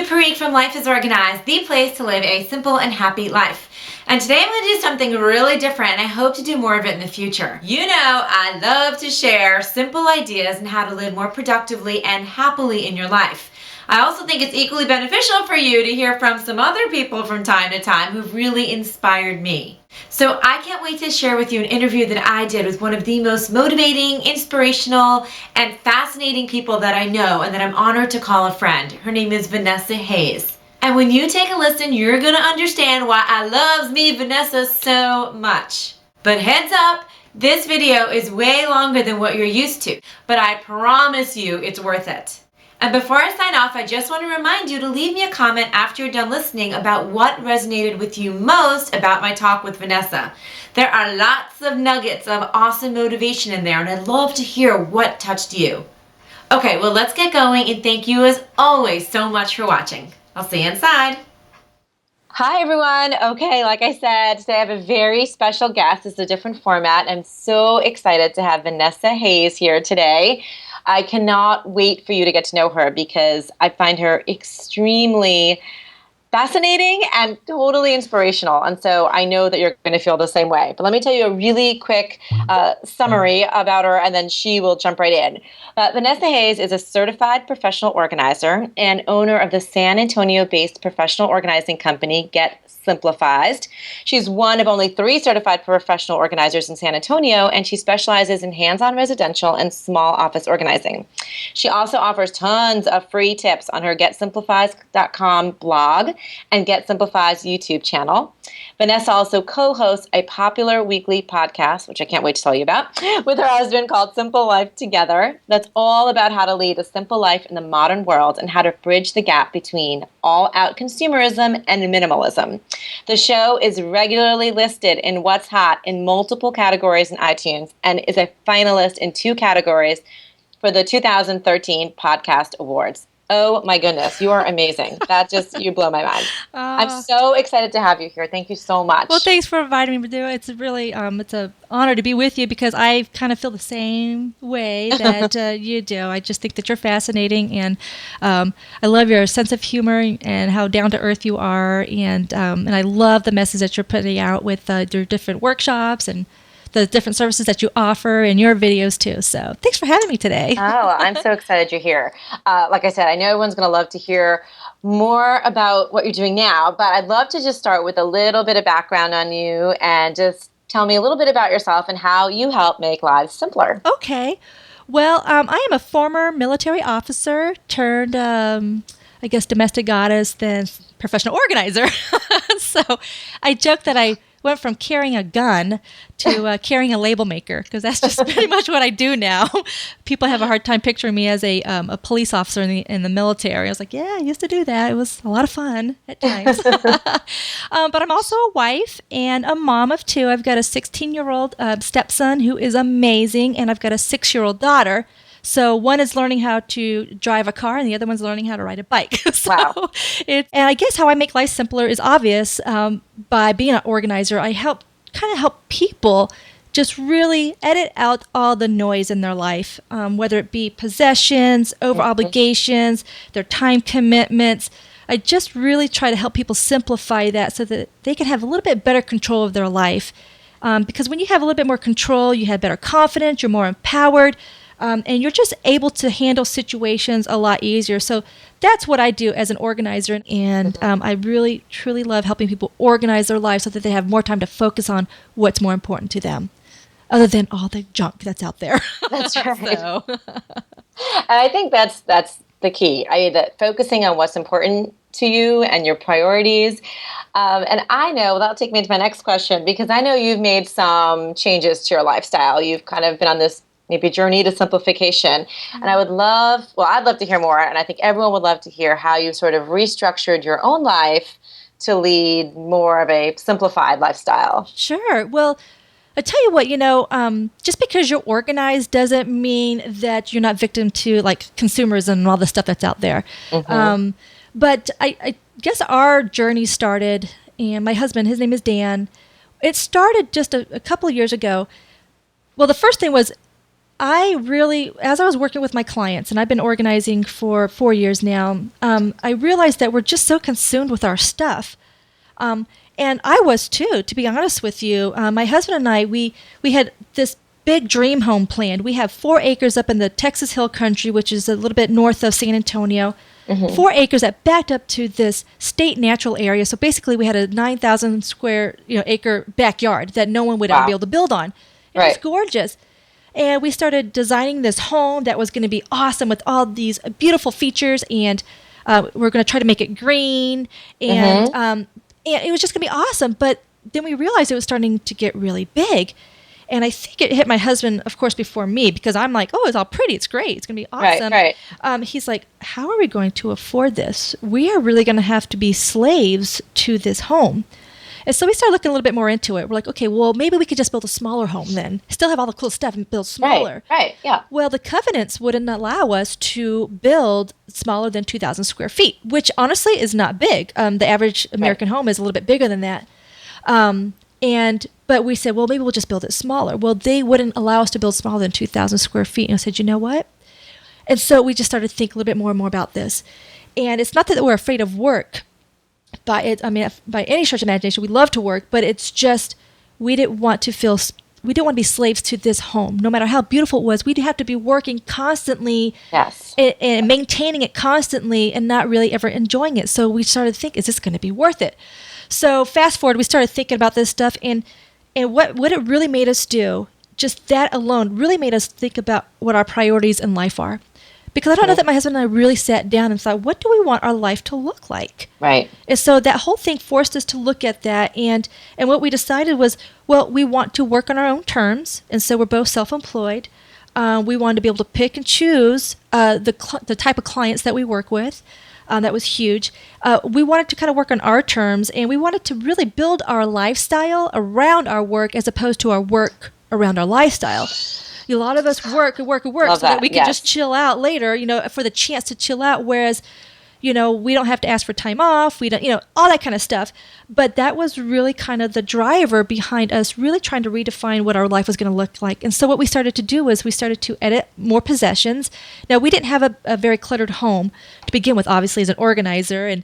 Parikh from Life is Organized, the place to live a simple and happy life. And today I'm going to do something really different, and I hope to do more of it in the future. You know, I love to share simple ideas on how to live more productively and happily in your life. I also think it's equally beneficial for you to hear from some other people from time to time who've really inspired me. So I can't wait to share with you an interview that I did with one of the most motivating, inspirational, and fascinating people that I know and that I'm honored to call a friend. Her name is Vanessa Hayes. And when you take a listen, you're going to understand why I love me Vanessa so much. But heads up, this video is way longer than what you're used to, but I promise you it's worth it. And before I sign off, I just want to remind you to leave me a comment after you're done listening about what resonated with you most about my talk with Vanessa. There are lots of nuggets of awesome motivation in there, and I'd love to hear what touched you. Okay, well, let's get going, and thank you as always so much for watching. I'll see you inside. Hi, everyone. Okay, like I said, today I have a very special guest. It's a different format. I'm so excited to have Vanessa Hayes here today. I cannot wait for you to get to know her because I find her extremely fascinating and totally inspirational. And so I know that you're going to feel the same way. But let me tell you a really quick summary about her, and then she will jump right in. Vanessa Hayes is a certified professional organizer and owner of the San Antonio-based professional organizing company, Simplifized. She's one of only 3 certified professional organizers in San Antonio, and she specializes in hands-on residential and small office organizing. She also offers tons of free tips on her GetSimplifized.com blog and Get Simplifized YouTube channel. Vanessa also co-hosts a popular weekly podcast, which I can't wait to tell you about, with her husband called Simple Life Together. That's all about how to lead a simple life in the modern world and how to bridge the gap between all-out consumerism and minimalism. The show is regularly listed in What's Hot in multiple categories in iTunes and is a finalist in 2 categories for the 2013 Podcast Awards. Oh my goodness, you are amazing. You blow my mind. I'm so excited to have you here. Thank you so much. Well, thanks for inviting me to do it. It's really, it's an honor to be with you because I kind of feel the same way that you do. I just think that you're fascinating, and I love your sense of humor and how down to earth you are, and I love the message that you're putting out with your different workshops and the different services that you offer in your videos too. So thanks for having me today. Oh, I'm so excited you're here. Like I said, I know everyone's going to love to hear more about what you're doing now, but I'd love to just start with a little bit of background on you and just tell me a little bit about yourself and how you help make lives simpler. Okay. Well, I am a former military officer turned, I guess, domestic goddess, then professional organizer. So I joke that I went from carrying a gun to carrying a label maker, because that's just pretty much what I do now. People have a hard time picturing me as a police officer in the military. I was like, yeah, I used to do that. It was a lot of fun at times. But I'm also a wife and a mom of 2. I've got a 16-year-old stepson who is amazing, and I've got a 6-year-old daughter. So one is learning how to drive a car, and the other one's learning how to ride a bike. Wow. And I guess how I make life simpler is obvious. By being an organizer, I help people just really edit out all the noise in their life, whether it be possessions, over obligations, their time commitments. I just really try to help people simplify that so that they can have a little bit better control of their life. Because when you have a little bit more control, you have better confidence, you're more empowered. And you're just able to handle situations a lot easier. So that's what I do as an organizer. And I really, truly love helping people organize their lives so that they have more time to focus on what's more important to them, other than all the junk that's out there. That's right. And I think that's the key. That focusing on what's important to you and your priorities. And I know that'll take me into my next question, because I know you've made some changes to your lifestyle. You've kind of been on this maybe journey to simplification. And I'd love to hear more. And I think everyone would love to hear how you sort of restructured your own life to lead more of a simplified lifestyle. Sure. Well, I tell you what, just because you're organized doesn't mean that you're not victim to like consumerism and all the stuff that's out there. But I guess our journey started, and my husband, his name is Dan. It started just a couple of years ago. Well, the first thing was, I really, as I was working with my clients, and I've been organizing for 4 years now, I realized that we're just so consumed with our stuff. And I was too, to be honest with you. My husband and I, we had this big dream home planned. We have 4 acres up in the Texas Hill Country, which is a little bit north of San Antonio. 4 acres that backed up to this state natural area. So basically, we had a 9,000 square acre backyard that no one would ever be able to build on. It was gorgeous. And we started designing this home that was going to be awesome with all these beautiful features, and we're going to try to make it green, and it was just going to be awesome. But then we realized it was starting to get really big. And I think it hit my husband, of course, before me, because I'm like, oh, it's all pretty. It's great. It's going to be awesome. He's like, how are we going to afford this? We are really going to have to be slaves to this home. And so we started looking a little bit more into it. We're like, okay, well, maybe we could just build a smaller home then. Still have all the cool stuff and build smaller. Yeah. Well, the covenants wouldn't allow us to build smaller than 2,000 square feet, which honestly is not big. The average American home is a little bit bigger than that. But we said, well, maybe we'll just build it smaller. Well, they wouldn't allow us to build smaller than 2,000 square feet. And I said, you know what? And so we just started to think a little bit more and more about this. And it's not that we're afraid of work. By any stretch of imagination, we love to work, but it's just we didn't want to be slaves to this home. No matter how beautiful it was, we'd have to be working constantly and maintaining it constantly and not really ever enjoying it. So we started to think, is this going to be worth it? So fast forward, we started thinking about this stuff, and what it really made us do, just that alone, really made us think about what our priorities in life are. Because I don't know that my husband and I really sat down and thought, what do we want our life to look like? Right. And so that whole thing forced us to look at that. And what we decided was, well, we want to work on our own terms. And so we're both self-employed. We wanted to be able to pick and choose the type of clients that we work with. That was huge. We wanted to kind of work on our terms. And we wanted to really build our lifestyle around our work as opposed to our work around our lifestyle. A lot of us work so that we can just chill out later, for the chance to chill out. Whereas, we don't have to ask for time off. We don't, all that kind of stuff. But that was really kind of the driver behind us really trying to redefine what our life was going to look like. And so what we started to do was we started to edit more possessions. Now, we didn't have a very cluttered home to begin with, obviously, as an organizer. And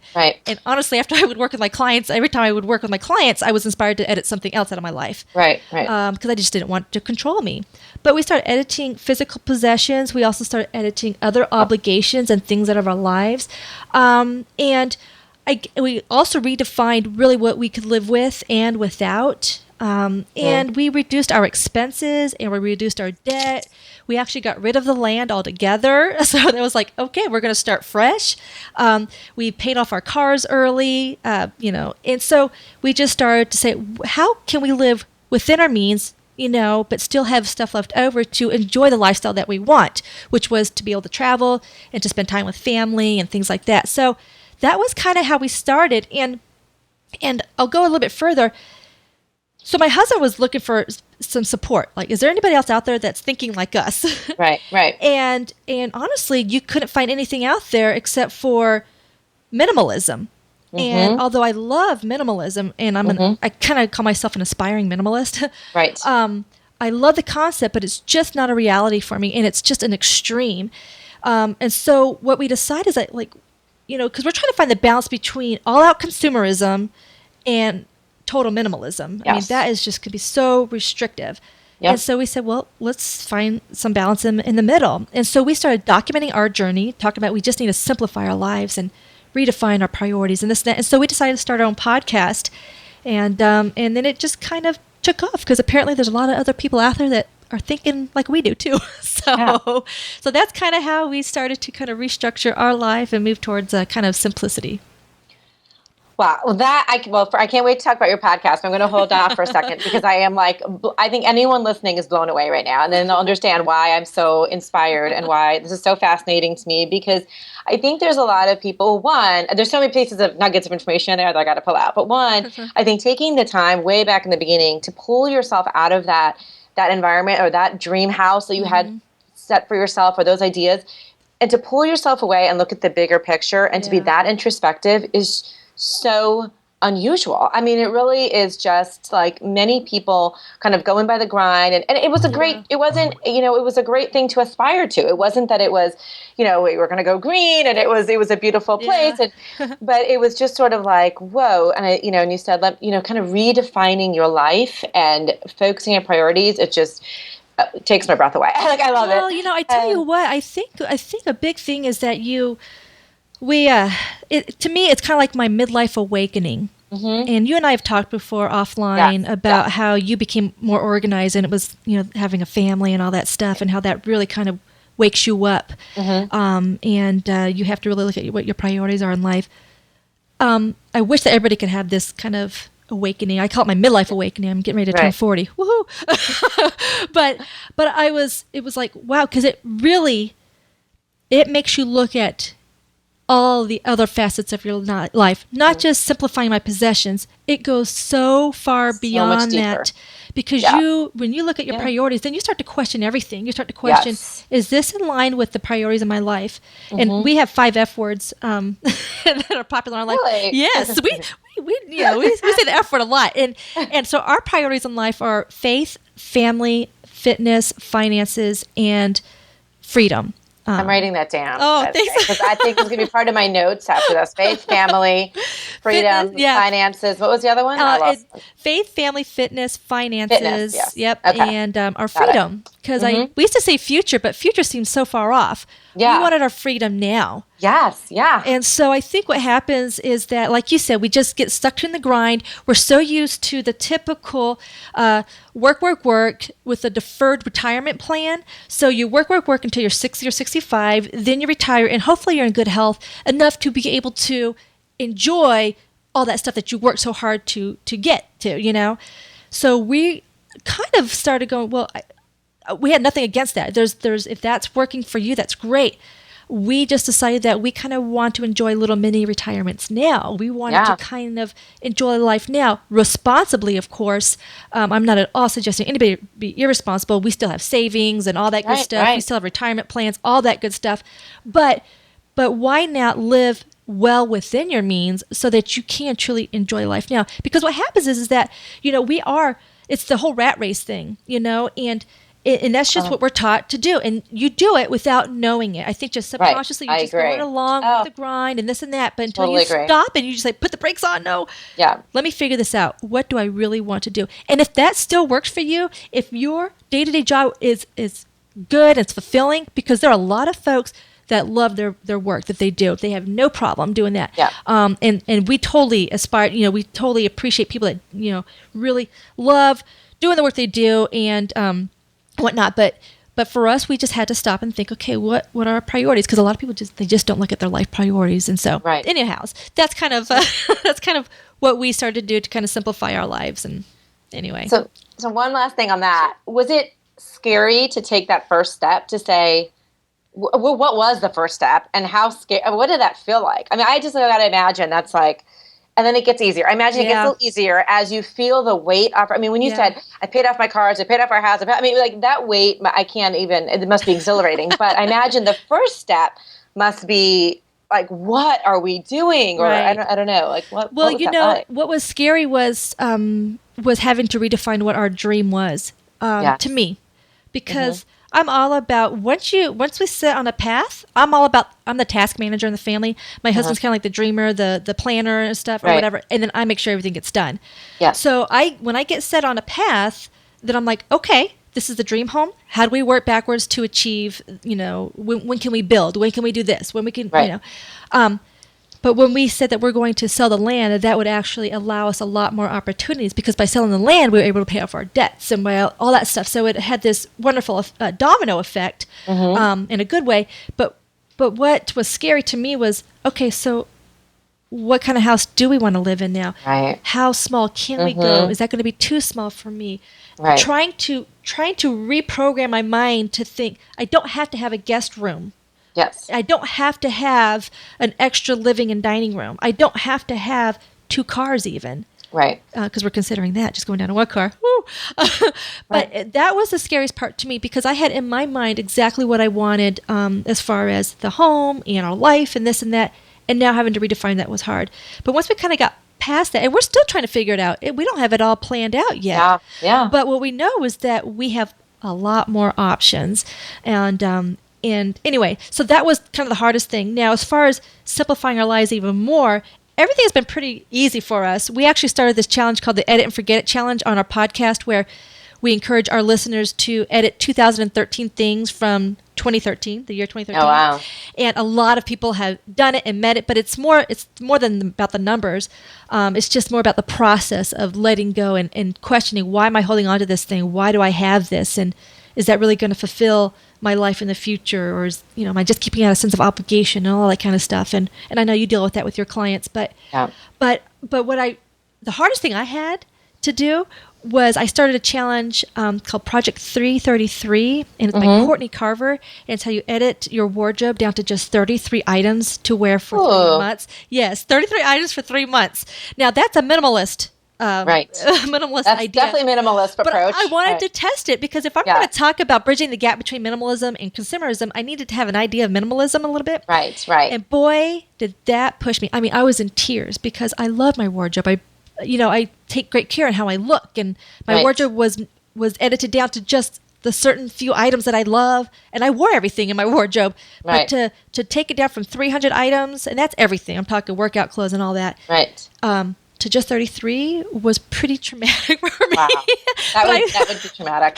honestly, after I would work with my clients, every time I would work with my clients, I was inspired to edit something else out of my life. Because I just didn't want to control me. But we started editing physical possessions. We also started editing other obligations and things out of our lives. We also redefined really what we could live with and without. And we reduced our expenses and we reduced our debt. We actually got rid of the land altogether. So that was like, okay, we're going to start fresh. We paid off our cars early, and so we just started to say, how can we live within our means, but still have stuff left over to enjoy the lifestyle that we want, which was to be able to travel and to spend time with family and things like that. So that was kind of how we started. And I'll go a little bit further. So my husband was looking for some support. Like, is there anybody else out there that's thinking like us? Right. And honestly, you couldn't find anything out there except for minimalism. And although I love minimalism, and I kind of call myself an aspiring minimalist. Right. I love the concept, but it's just not a reality for me, and it's just an extreme. And so what we decide is that, because we're trying to find the balance between all-out consumerism and total minimalism. I mean, that is just could be so restrictive. Yep. And so we said, well, let's find some balance in the middle. And so we started documenting our journey, talking about we just need to simplify our lives and redefine our priorities and this and that. And so we decided to start our own podcast. And then it just kind of took off because apparently there's a lot of other people out there that are thinking like we do too. So that's kind of how we started to kind of restructure our life and move towards kind of simplicity. Wow. Well, I can't wait to talk about your podcast. I'm going to hold off for a second because I think anyone listening is blown away right now. And then they'll understand why I'm so inspired and why this is so fascinating to me, because I think there's a lot of people, there's so many pieces of nuggets of information in there that I got to pull out. But I think taking the time way back in the beginning to pull yourself out of that environment or that dream house that you had set for yourself or those ideas, and to pull yourself away and look at the bigger picture and to be that introspective is so unusual. I mean, it really is just like many people kind of going by the grind. And it was a great, it wasn't, it was a great thing to aspire to. It wasn't that it was, we were going to go green and it was a beautiful place. And, but it was just sort of like, whoa. And and you said, kind of redefining your life and focusing on priorities. It just takes my breath away. Like, I love it. Well, I tell you what, I think a big thing is that to me, it's kind of like my midlife awakening. Mm-hmm. And you and I have talked before offline about how you became more organized, and it was, having a family and all that stuff, and how that really kind of wakes you up. Mm-hmm. And you have to really look at what your priorities are in life. I wish that everybody could have this kind of awakening. I call it my midlife awakening. I'm getting ready to turn 40. Woohoo! But it was like, wow, because it makes you look at all the other facets of your life, not just simplifying my possessions. It goes so far beyond that, because when you look at your priorities, then you start to question everything. You start to question, is this in line with the priorities of my life? Mm-hmm. And we have 5 F words that are popular in our life. Really? Yes, we say the F word a lot. And so our priorities in life are faith, family, fitness, finances, and freedom. I'm writing that down. Oh, thanks. Because I think it's going to be part of my notes after this. Faith, family, freedom, finances. What was the other one? Faith, family, fitness, finances. Yes. Yep. Okay. And our freedom. Because we used to say future, but future seems so far off. Yeah. We wanted our freedom now. Yes. Yeah. And so I think what happens is that, like you said, we just get stuck in the grind. We're so used to the typical work with a deferred retirement plan. So you work until you're 60 or 65, then you retire, and hopefully you're in good health enough to be able to enjoy all that stuff that you worked so hard to get to, So we kind of started going, well, we had nothing against that. There's if that's working for you, that's great. We just decided that we kind of want to enjoy little mini retirements now. We wanted to kind of enjoy life now, responsibly, of course. I'm not at all suggesting anybody be irresponsible. We still have savings and all that good stuff. Right. We still have retirement plans, all that good stuff. But why not live well within your means so that you can truly enjoy life now? Because what happens is that, it's the whole rat race thing, and that's just what we're taught to do. And you do it without knowing it. I think just subconsciously you're just going along with the grind and this and that. But until you stop and you just like, put the brakes on, let me figure this out. What do I really want to do? And if that still works for you, if your day-to-day job is good, it's fulfilling, because there are a lot of folks that love their work that they do. They have no problem doing that. Yeah. And we totally aspire, we totally appreciate people that, really love doing the work they do and whatnot. But for us, we just had to stop and think, okay, what are our priorities? Because a lot of people just don't look at their life priorities. And so anyhow, that's kind of what we started to do to kind of simplify our lives. And anyway. So one last thing on that. Was it scary to take that first step to say, what was the first step, and how scary? What did that feel like? I mean, I just got to imagine that's like, and then it gets easier. I imagine it gets a little easier as you feel the weight off. I mean, when you said, I paid off my cars, I paid off our house. Like that weight, I can't even, it must be exhilarating. But I imagine the first step must be like, what are we doing? Or I don't know. Like what? Well, what was that like? What was scary was having to redefine what our dream was to me, because I'm all about once we sit on a path, I'm the task manager in the family. My husband's kind of like the dreamer, the planner and stuff or whatever, and then I make sure everything gets done. Yeah. So when I get set on a path, then I'm like, okay, this is the dream home. How do we work backwards to achieve, when can we build? When can we do this? When we can, But when we said that we're going to sell the land, that would actually allow us a lot more opportunities, because by selling the land, we were able to pay off our debts and all that stuff. So it had this wonderful domino effect in a good way. But what was scary to me was, okay, so what kind of house do we want to live in now? Right. How small can we go? Is that going to be too small for me? Right. Trying to reprogram my mind to think I don't have to have a guest room. Yes. I don't have to have an extra living and dining room. I don't have to have 2 cars even. Right. Because we're considering that, just going down to 1 car. Woo! But that was the scariest part to me, because I had in my mind exactly what I wanted as far as the home and our life and this and that. And now having to redefine that was hard. But once we kind of got past that, and we're still trying to figure it out. We don't have it all planned out yet. Yeah. But what we know is that we have a lot more options. And anyway, so that was kind of the hardest thing. Now, as far as simplifying our lives even more, everything has been pretty easy for us. We actually started this challenge called the Edit and Forget It Challenge on our podcast, where we encourage our listeners to edit 2013 things from 2013, the year 2013. Oh, wow. And a lot of people have done it and met it, but it's more than about the numbers. It's just more about the process of letting go and questioning, why am I holding on to this thing? Why do I have this? And is that really going to fulfill my life in the future? Or am I just keeping out a sense of obligation and all that kind of stuff? And I know you deal with that with your clients, but the hardest thing I had to do was I started a challenge called Project 333, and it's by Courtney Carver, and it's how you edit your wardrobe down to just 33 items to wear for 3 months. Yes, 33 items for 3 months. Now, that's a minimalist minimalist That's idea. definitely minimalist approach. But I wanted to test it because if I'm going to talk about bridging the gap between minimalism and consumerism, I needed to have an idea of minimalism a little bit. Right. And boy, did that push me. I mean, I was in tears because I love my wardrobe. I take great care in how I look, and my wardrobe was edited down to just the certain few items that I love, and I wore everything in my wardrobe. But to take it down from 300 items, and that's everything. I'm talking workout clothes and all that. Right. To just 33 was pretty traumatic for me. Wow. That would be traumatic.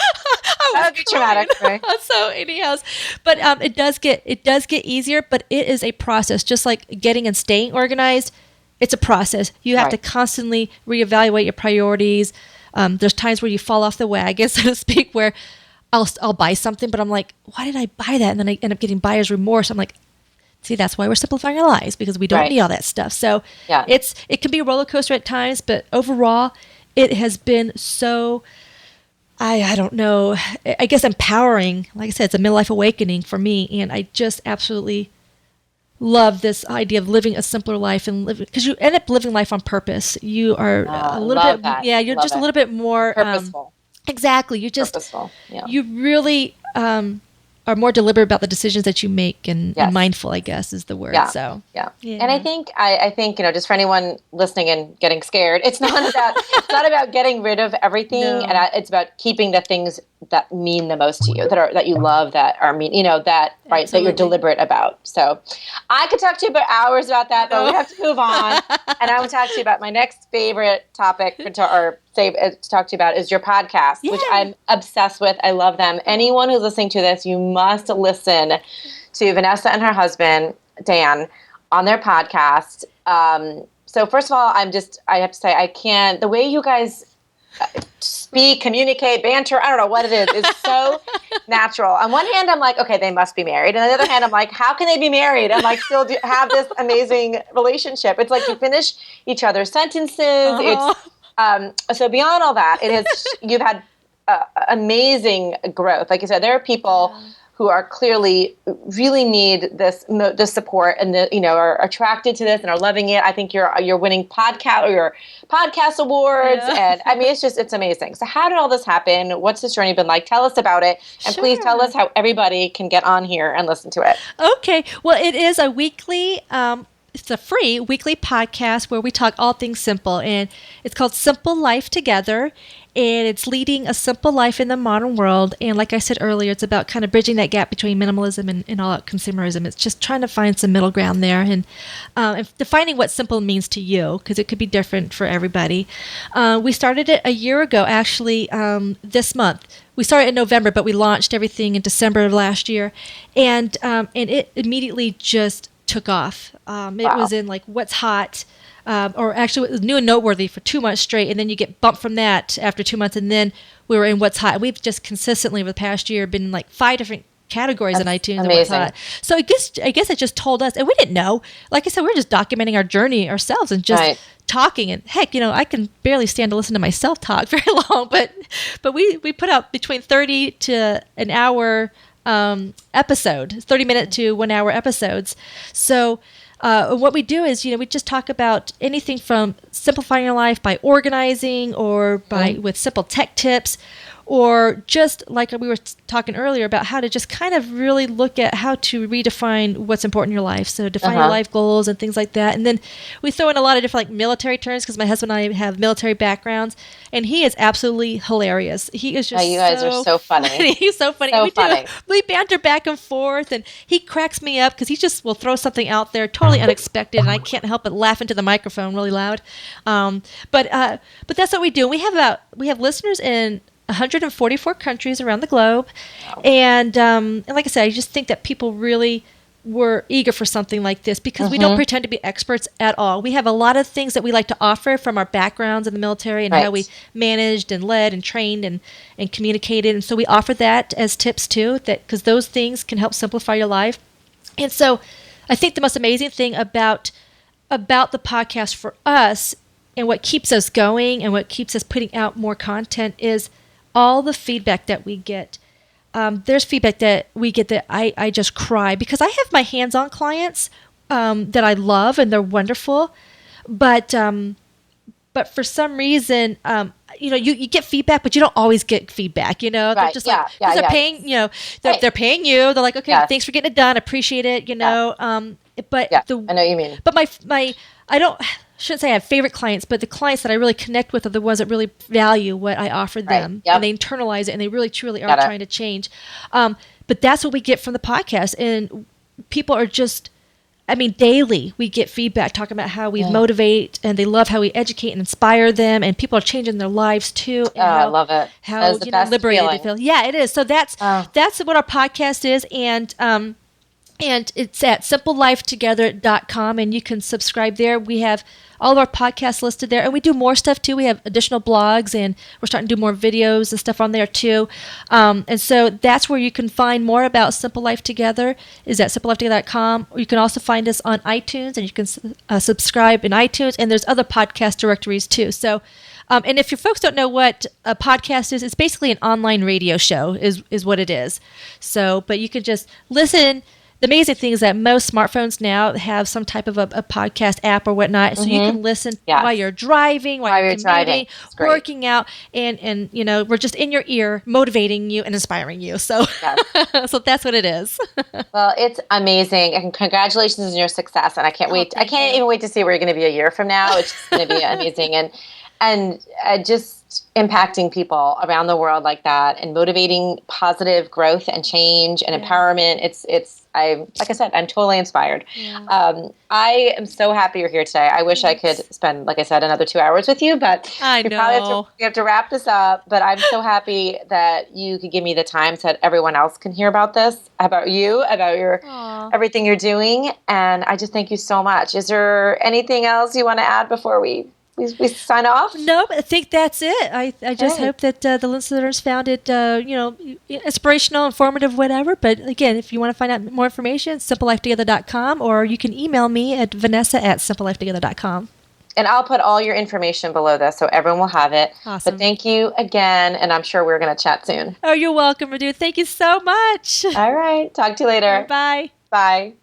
That would be traumatic. Right? So anyhow, but it does get easier, but it is a process. Just like getting and staying organized, it's a process. You have to constantly reevaluate your priorities. There's times where you fall off the wagon, so to speak, where I'll buy something, but I'm like, why did I buy that? And then I end up getting buyer's remorse. I'm like, see, that's why we're simplifying our lives, because we don't need all that stuff. So it can be a roller coaster at times, but overall, it has been so, I don't know, I guess empowering. Like I said, it's a midlife awakening for me, and I just absolutely love this idea of living a simpler life, and because you end up living life on purpose. You are a little bit, you're just a little bit more purposeful. Exactly. You just, purposeful. Yeah. You really are more deliberate about the decisions that you make, and mindful, I guess, is the word. So and I think just for anyone listening and getting scared, it's not about getting rid of everything, and it's about keeping the things that mean the most to you, that you love, that you're deliberate about. So I could talk to you about hours about that, but we have to move on. And I will talk to you about my next favorite topic to talk to you about is your podcast, which I'm obsessed with. I love them. Anyone who's listening to this, you must listen to Vanessa and her husband, Dan, on their podcast. So first of all, I have to say, the way you guys speak, communicate, banter, I don't know what it is so natural. On one hand, I'm like, okay, they must be married. And on the other hand, I'm like, how can they be married and still have this amazing relationship? It's like you finish each other's sentences. It's so beyond all that, you've had amazing growth. Like you said, there are people who are clearly really need this support, and are attracted to this and are loving it. I think you're winning your podcast awards, and I mean it's amazing. So how did all this happen? What's this journey been like? Tell us about it, and please tell us how everybody can get on here and listen to it. Okay, well, it is a weekly. It's a free weekly podcast where we talk all things simple, and it's called Simple Life Together, and it's leading a simple life in the modern world. And like I said earlier, it's about kind of bridging that gap between minimalism and all out consumerism. It's just trying to find some middle ground there, and defining what simple means to you, because it could be different for everybody. We started it a year ago, actually, this month. We started in November, but we launched everything in December of last year, and it immediately just took off. It was in What's Hot, or actually it was new and noteworthy for 2 months straight, and then you get bumped from that after 2 months, and then we were in What's Hot. And we've just consistently over the past year been in 5 different categories in iTunes. Amazing. And What's Hot. So I guess it just told us, and we didn't know. Like I said, we were just documenting our journey ourselves and just talking. And heck, I can barely stand to listen to myself talk very long, but we put out between 30 to an hour episode, 30-minute to 1 hour episodes. So what we do is, we just talk about anything from simplifying your life by organizing, or with simple tech tips, or just like we were talking earlier about how to just kind of really look at how to redefine what's important in your life. So define your life goals and things like that. And then we throw in a lot of different like military terms because my husband and I have military backgrounds, and he is absolutely hilarious. He is just you guys are so funny. He's so funny. So funny. We banter back and forth, and he cracks me up because he just will throw something out there totally unexpected, and I can't help but laugh into the microphone really loud. But that's what we do. We have listeners in 144 countries around the globe. Wow. And like I said, I just think that people really were eager for something like this because we don't pretend to be experts at all. We have a lot of things that we like to offer from our backgrounds in the military and how we managed and led and trained and communicated. And so we offer that as tips too, that because those things can help simplify your life. And so I think the most amazing thing about the podcast for us and what keeps us going and what keeps us putting out more content is all the feedback that we get. There's feedback that we get that I just cry because I have my hands-on clients that I love and they're wonderful, but for some reason, you get feedback, but you don't always get feedback. They're just like because they're paying. They're paying you. They're like, okay, thanks for getting it done. Appreciate it. I know what you mean. But my shouldn't say I have favorite clients, but the clients that I really connect with are the ones that really value what I offer them, and they internalize it, and they really truly are trying to change. But that's what we get from the podcast, and people are just, daily we get feedback talking about how we motivate, and they love how we educate and inspire them, and people are changing their lives too. And I love it. How liberated they feel. Yeah, it is. So that's what our podcast is, and it's at simplelifetogether.com, and you can subscribe there. We have all of our podcasts listed there, and we do more stuff too. We have additional blogs, and we're starting to do more videos and stuff on there too. And so that's where you can find more about Simple Life Together, is at simplelifetogether.com. You can also find us on iTunes, and you can subscribe in iTunes, and there's other podcast directories too. So, and if your folks don't know what a podcast is, it's basically an online radio show is what it is. So, but you can just listen. The amazing thing is that most smartphones now have some type of a podcast app or whatnot, so you can listen while you're driving, while you're commuting, working out, and we're just in your ear, motivating you and inspiring you. So, so that's what it is. Well, it's amazing, and congratulations on your success. And I can't wait. I can't even wait to see where you're going to be a year from now. It's just going to be amazing, and just impacting people around the world like that, and motivating positive growth and change and empowerment. Like I said, I'm totally inspired. Yeah. I am so happy you're here today. I wish I could spend, like I said, another 2 hours with you, but we have to wrap this up. But I'm so happy that you could give me the time so that everyone else can hear about this, about you, about your everything you're doing. And I just thank you so much. Is there anything else you want to add before we sign off? No, I think that's it. I just hope that the listeners found it, inspirational, informative, whatever. But again, if you want to find out more information, simplelifetogether.com, or you can email me at vanessa@simplelifetogether.com. And I'll put all your information below this so everyone will have it. Awesome. But thank you again, and I'm sure we're going to chat soon. Oh, you're welcome, Radu. Thank you so much. All right. Talk to you later. Bye. Bye.